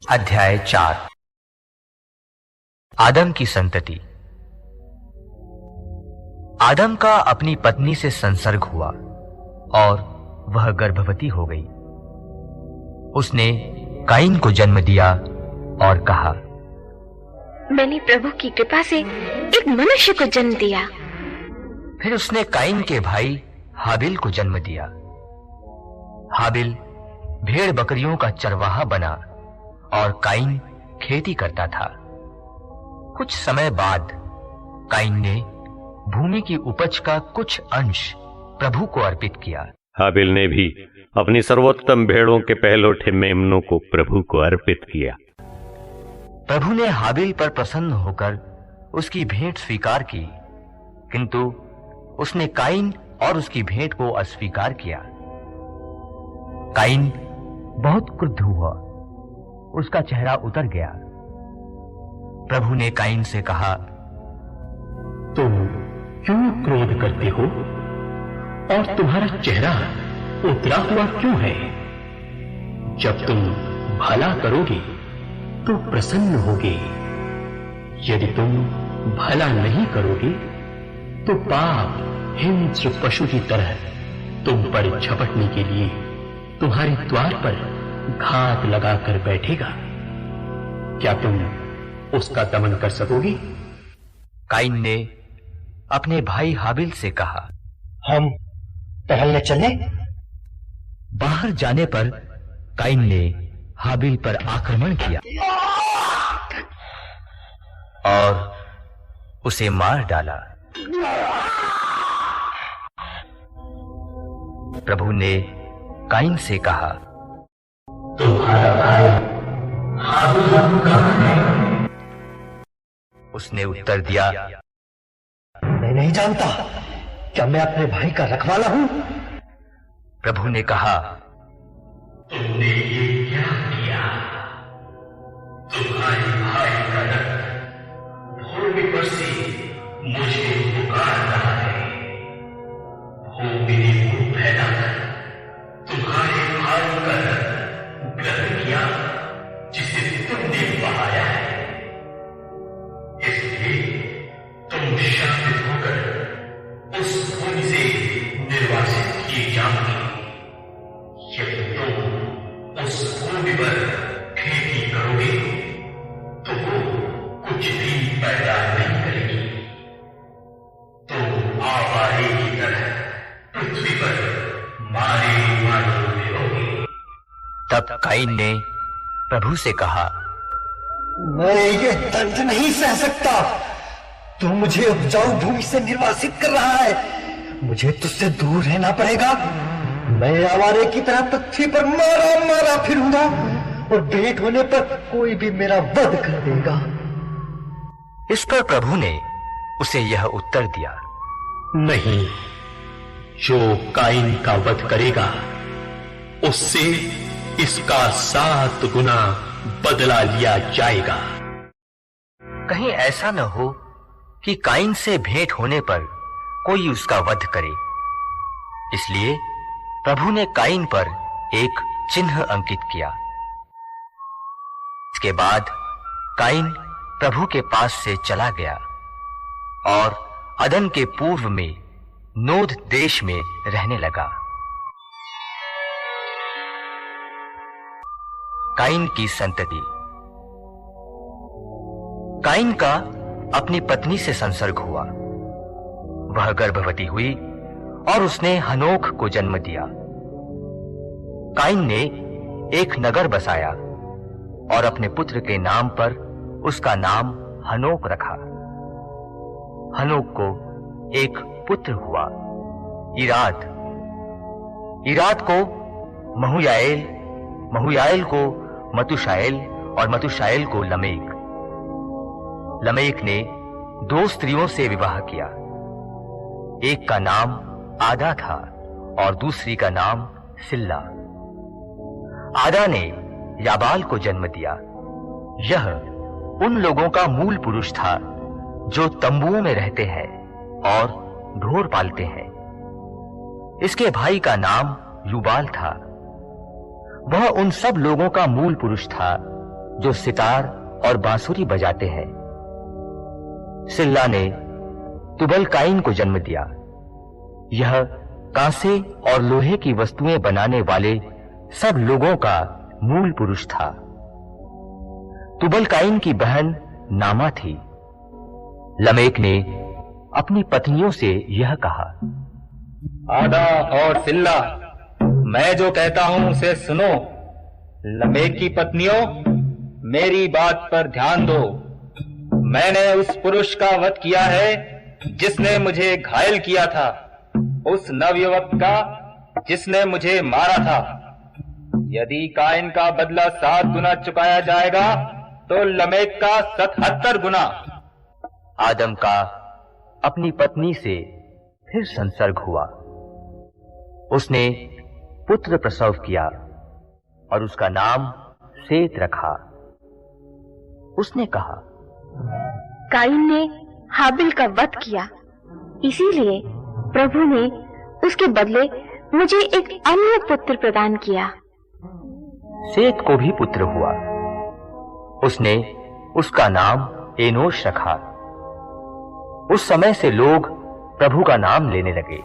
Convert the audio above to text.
अध्याय 4। आदम की संतति। आदम का अपनी पत्नी से संसर्ग हुआ और वह गर्भवती हो गई। उसने काइन को जन्म दिया और कहा, मैंने प्रभु की कृपा से एक मनुष्य को जन्म दिया। फिर उसने काइन के भाई हाबिल को जन्म दिया। हाबिल भेड़ बकरियों का चरवाहा बना और काइन खेती करता था। कुछ समय बाद काइन ने भूमि की उपज का कुछ अंश प्रभु को अर्पित किया। हाबिल ने भी अपनी सर्वोत्तम भेड़ों के पहलौठे मेमनों को प्रभु को अर्पित किया। प्रभु ने हाबिल पर प्रसन्न होकर उसकी भेंट स्वीकार की, किंतु उसने काइन और उसकी भेंट को अस्वीकार किया। काइन बहुत क्रुद्ध हुआ, उसका चेहरा उतर गया। प्रभु ने काइन से कहा, तुम क्यों क्रोध करते हो और तुम्हारा चेहरा उतरा हुआ क्यों है? जब तुम भला करोगे तो प्रसन्न होगे, यदि तुम भला नहीं करोगे तो पाप हिंस्र पशु की तरह तुम पर झपटने के लिए तुम्हारे द्वार पर घात लगाकर बैठेगा। क्या तुम उसका दमन कर सकोगे? काइन ने अपने भाई हाबिल से कहा, हम टहलने चले? बाहर जाने पर काइन ने हाबिल पर आक्रमण किया और उसे मार डाला। प्रभु ने काइन से कहा, तुम्हारा भाई हाबिल कहाँ है? उसने उत्तर दिया, मैं नहीं जानता। क्या मैं अपने भाई का रखवाला हूं? प्रभु ने कहा, तुमने ये क्या किया? तुम्हारे भाई का रक्त भूमि पर से मुझे पुकार रहा है। भूमि ने मुंह फैलाकर तुम्हारे भाई का रक्त ग्रहण किया जिसे तुमने बहाया है। इसलिए तुम शापित होकर उस भूमि से निर्वासित किए जाओगे। यदि तुम उस भूमि पर खेती करोगे तो वो कुछ भी पैदा नहीं करेगी। तुम आवारे की तरह पृथ्वी पर मारे रहोगे। तब काइन ने प्रभु से कहा, मैं ये दर्द नहीं सह सकता। तू मुझे उपजाऊ भूमि से निर्वासित कर रहा है। मुझे तुझसे दूर रहना पड़ेगा। मैं आवारे की तरह पृथ्वी पर मारा मारा फिरूंगा और भेंट होने पर कोई भी मेरा वध कर देगा। इस पर प्रभु ने उसे यह उत्तर दिया, नहीं, जो काइन का वध करेगा उससे इसका 7 गुना बदला लिया जाएगा। कहीं ऐसा न हो कि काइन से भेंट होने पर कोई उसका वध करे। इसलिए प्रभु ने काइन पर एक चिन्ह अंकित किया। इसके बाद काइन प्रभु के पास से चला गया और अदन के पूर्व में नोद देश में रहने लगा। काइन की संतति। काइन का अपनी पत्नी से संसर्ग हुआ। वह गर्भवती हुई और उसने हनोक को जन्म दिया। काइन ने एक नगर बसाया और अपने पुत्र के नाम पर उसका नाम हनोक रखा। हनोक को एक पुत्र हुआ, इराद। इराद को महुयाएल, महुयाएल को मतुशाएल और मतुशाएल को लमेक। लमेक ने 2 स्त्रियों से विवाह किया। एक का नाम आदा था और दूसरी का नाम सिल्ला। आदा ने याबाल को जन्म दिया। यह उन लोगों का मूल पुरुष था जो तंबुओं में रहते हैं और ढोर पालते हैं। इसके भाई का नाम युबाल था। वह उन सब लोगों का मूल पुरुष था जो सितार और बांसुरी बजाते हैं। सिल्ला ने तुबल काइन को जन्म दिया। यह कांसे और लोहे की वस्तुएं बनाने वाले सब लोगों का मूल पुरुष था। तुबल काइन की बहन नामा थी। लमेक ने अपनी पत्नियों से यह कहा, आदा और सिल्ला, मैं जो कहता हूं उसे सुनो। लमेक की पत्नियों, मेरी बात पर ध्यान दो। मैंने उस पुरुष का वध किया है जिसने मुझे घायल किया था, उस नवयुवक का जिसने मुझे मारा था। यदि काइन का बदला 7 गुना चुकाया जाएगा तो लमेक का 77 गुना। आदम का अपनी पत्नी से फिर संसर्ग हुआ। उसने पुत्र प्रसव किया और उसका नाम सेत रखा। उसने कहा, काइन ने हाबिल का वध किया, इसीलिए प्रभु ने उसके बदले मुझे एक अन्य पुत्र प्रदान किया। सेत को भी पुत्र हुआ। उसने उसका नाम एनोश रखा। उस समय से लोग प्रभु का नाम लेने लगे।